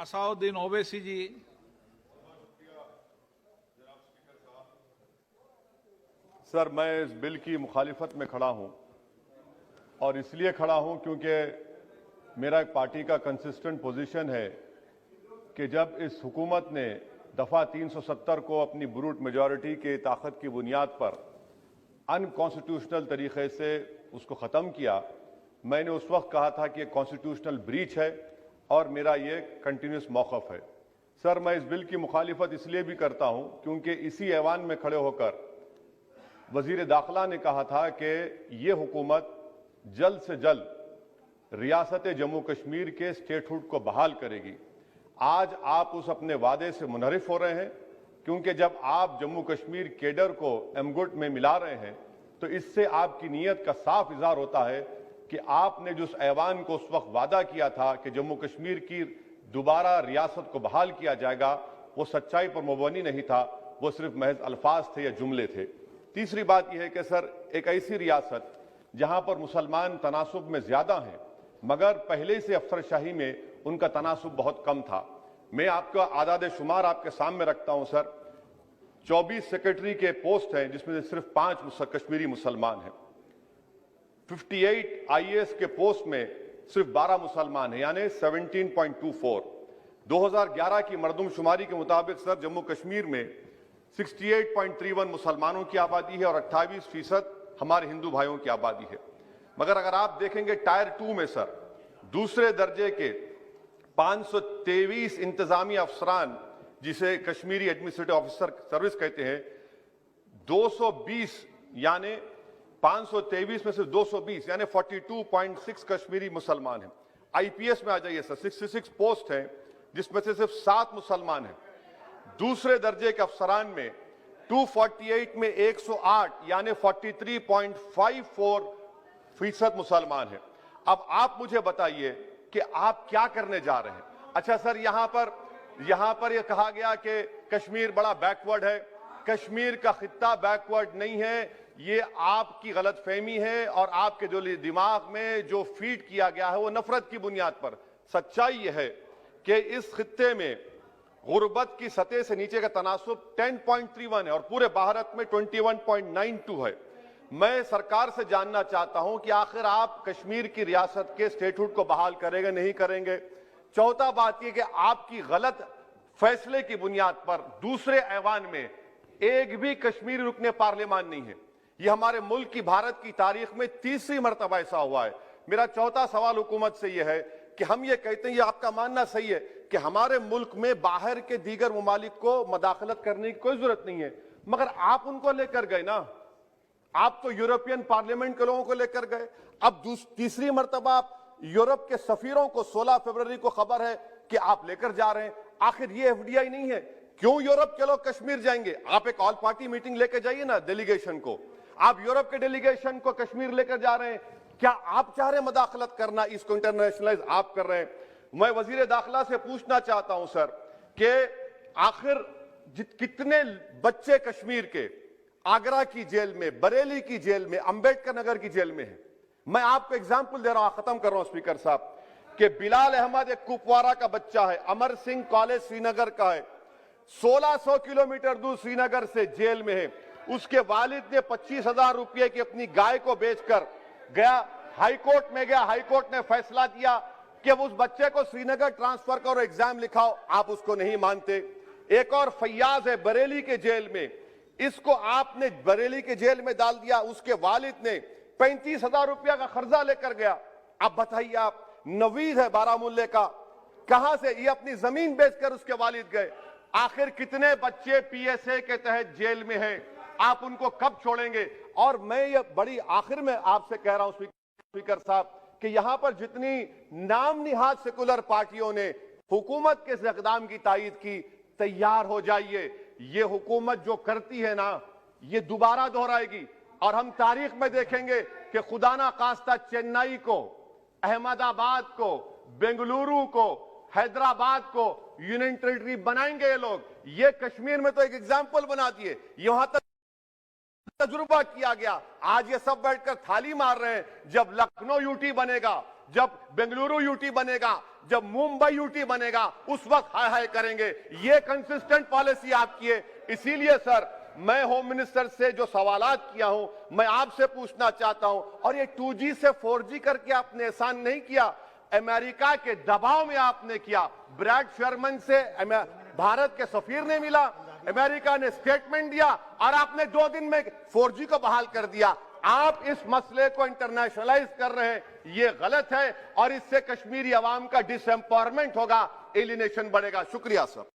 असउद्दीन ओवैसी जी। Sir, मैं इस bill की मुखालिफत में खड़ा हूं और इसलिए खड़ा हूं क्योंकि मेरा एक पार्टी का कंसिस्टेंट पोजीशन है कि जब इस हुकूमत ने दफ़ा 370 को अपनी ब्रूट मेजॉरिटी की ताकत की बुनियाद पर अनकॉन्स्टिट्यूशनल तरीके से उसको ख़त्म किया, मैंने उस वक्त कहा था कि एक कॉन्स्टिट्यूशनल ब्रीच है और मेरा ये कंटिन्यूस मौक़िफ़ है। सर, मैं इस बिल की मुखालिफत इसलिए भी करता हूं क्योंकि इसी ऐवान में खड़े होकर वज़ीर दाखिला ने कहा था कि ये हुकूमत जल्द से जल्द रियासत जम्मू कश्मीर के स्टेटहुड को बहाल करेगी। आज आप उस अपने वादे से मुनहरिफ हो रहे हैं क्योंकि जब आप जम्मू कश्मीर केडर को एमगुट में मिला रहे हैं तो इससे आपकी नीयत का साफ इज़हार होता है कि आपने जो उस ऐवान को उस वक्त वादा किया था कि जम्मू कश्मीर की दोबारा रियासत को बहाल किया जाएगा, वो सच्चाई पर मुबनी नहीं था, वो सिर्फ महज अल्फाज थे या जुमले थे। तीसरी बात यह है कि सर, एक ऐसी रियासत जहां पर मुसलमान तनासुब में ज्यादा हैं मगर पहले से अफसरशाही में उनका तनासुब बहुत कम था। मैं आपका आदाद शुमार आपके सामने रखता हूं सर। 24 सेक्रेटरी के पोस्ट हैं जिसमें से सिर्फ 5 कश्मीरी मुसलमान हैं। 58 IAS के पोस्ट में सिर्फ 12 मुसलमान हैं, यानी 17.24। 2011 की मरदमशुमारी के मुताबिक सर जम्मू कश्मीर में 68.31 मुसलमानों की आबादी है और 28% हमारे हिंदू भाइयों की आबादी है। मगर अगर आप देखेंगे टायर 2 में सर दूसरे दर्जे के 523 इंतजामी अफसरान, जिसे कश्मीरी एडमिनिस्ट्रेटिव ऑफिसर सर्विस कहते हैं, 220 यानी 523 में से 220 यानी 42.6 कश्मीरी मुसलमान हैं। IPS में आ जाइए सर, 66 पोस्ट हैं जिसमें से सिर्फ 7 मुसलमान हैं। दूसरे दर्जे के अफसरान में 248 में 108 यानी 43.54% मुसलमान हैं। अब आप मुझे बताइए कि आप क्या करने जा रहे हैं। अच्छा सर, यहां पर यह कहा गया कि कश्मीर बड़ा बैकवर्ड है। कश्मीर का खित्ता बैकवर्ड नहीं है, ये आपकी गलतफहमी है और आपके जो दिमाग में जो फीड किया गया है वो नफरत की बुनियाद पर। सच्चाई यह है कि इस खित्ते में गुर्बत की सतह से नीचे का तनासुब 10.31 है और पूरे भारत में 21.92 है। मैं सरकार से जानना चाहता हूं कि आखिर आप कश्मीर की रियासत के स्टेटहुड को बहाल करेंगे, नहीं करेंगे। चौथा बात यह कि आपकी गलत फैसले की बुनियाद पर दूसरे ऐवान में एक भी कश्मीरी रुकने पार्लियामान नहीं है। यह हमारे मुल्क की, भारत की तारीख में तीसरी मरतबा ऐसा हुआ है। मेरा चौथा सवाल हुकूमत से यह है कि हम ये कहते हैं, ये आपका मानना सही है कि हमारे मुल्क में बाहर के दीगर ममालिक को मदाखलत करने की कोई जरूरत नहीं है, मगर आप उनको लेकर गए ना। आप तो यूरोपियन पार्लियामेंट के लोगों को लेकर गए। अब तीसरी मरतबा आप यूरोप के सफीरों को 16 फरवरी को खबर है कि आप लेकर जा रहे हैं। आखिर ये FDI नहीं है, क्यों यूरोप के लोग कश्मीर जाएंगे? आप एक ऑल पार्टी मीटिंग लेकर जाइए ना डेलीगेशन को। आप यूरोप के डेलीगेशन को कश्मीर लेकर जा रहे हैं, क्या आप चाह रहे हैं मदाखलत करना? इसको इंटरनेशनलाइज आप कर रहे हैं। मैं वजीर दाखिला से पूछना चाहता हूं सर कि आखिर कितने बच्चे कश्मीर के आगरा की जेल में, बरेली की जेल में, अंबेडकर नगर की जेल में है। मैं आपको एग्जाम्पल दे रहा हूं, खत्म कर रहा हूं स्पीकर साहब, कि बिलाल अहमद एक कुपवारा का बच्चा है, अमर सिंह कॉलेज श्रीनगर का है, 1600 किलोमीटर दूर श्रीनगर से जेल में है। उसके वालिद ने 25,000 रुपये की अपनी गाय को बेचकर गया, हाईकोर्ट में गया, हाईकोर्ट ने फैसला दिया कि उस बच्चे को श्रीनगर ट्रांसफर करो, एग्जाम लिखाओ। आप उसको नहीं मानते। एक और फैयाज है बरेली के जेल में, इसको आपने बरेली के जेल में डाल दिया। उसके वालिद ने 35,000 रुपया का कर्जा लेकर गया। अब बताइए आप, नवीद है बारामुल्ले का, कहां से ये अपनी जमीन बेचकर उसके वालिद गए। आखिर कितने बच्चे PSA के तहत जेल में हैं? आप उनको कब छोड़ेंगे? और मैं ये बड़ी आखिर में आपसे कह रहा हूं स्पीकर साहब कि यहां पर जितनी नाम निहाद सेकुलर पार्टियों ने हुकूमत के इस इक़दाम की तायीद की, तैयार हो जाइए। ये हुकूमत जो करती है ना, ये दोबारा दोहराएगी और हम तारीख में देखेंगे कि खुदा ना खास्ता चेन्नई को, अहमदाबाद को, बेंगलुरु को, हैदराबाद को यूनियन टेरिटरी बनाएंगे ये लोग। ये कश्मीर में तो एक एग्जाम्पल बना दिए, यहां तक तजुर्बा किया गया। आज ये सब बैठकर थाली मार रहे हैं। जब लखनऊ UT बनेगा, جب بنگلورو یوٹی بنے گا، جب ممبئی یوٹی بنے گا، اس وقت ہائے ہائے کریں گے۔ یہ کنسسٹنٹ پالیسی آپ کی ہے۔ اسی لیے سر میں ہوم منسٹر سے جو سوالات کیا ہوں، میں آپ سے پوچھنا چاہتا ہوں، اور یہ 2G سے 4G کر کے آپ نے احسان نہیں کیا، امریکہ کے دباؤ میں آپ نے کیا۔ بریڈ شرمن سے بھارت کے سفیر نے ملا، امریکہ نے سٹیٹمنٹ دیا، اور آپ نے 2 دن میں 4G کو بحال کر دیا۔ آپ اس مسئلے کو انٹرنیشنلائز کر رہے ہیں، یہ غلط ہے، اور اس سے کشمیری عوام کا ڈس ایمپاورمنٹ ہوگا، ایلینیشن بڑھے گا۔ شکریہ سر۔